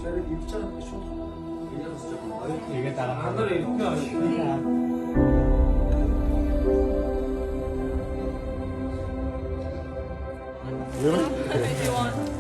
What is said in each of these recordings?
집에를 입장 쇼. 이게 다 하늘에 이렇게 하시니까. If you want.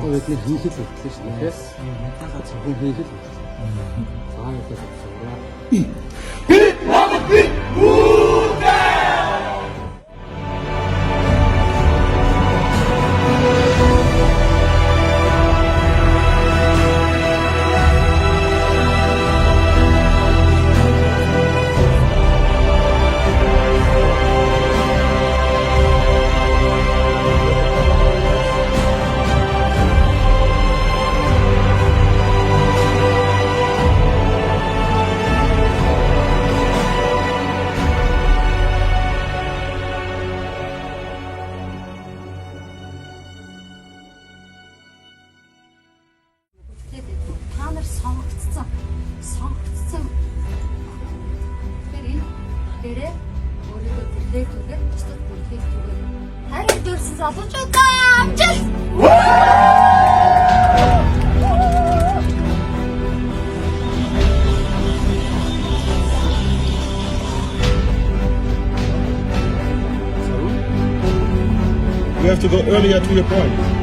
또 이렇게 현실도 드시네. 다같이 현실도 드시네. 아, 이렇게 좋구나. Та нар сонгогдсон. Тэгэхээр энэ дээрээ өөрийгөө тэлээхүүгээр бусдад бүрхийг түгээр. Харин дөрсөн залуучуудаа амжилт! You have to go earlier to your point.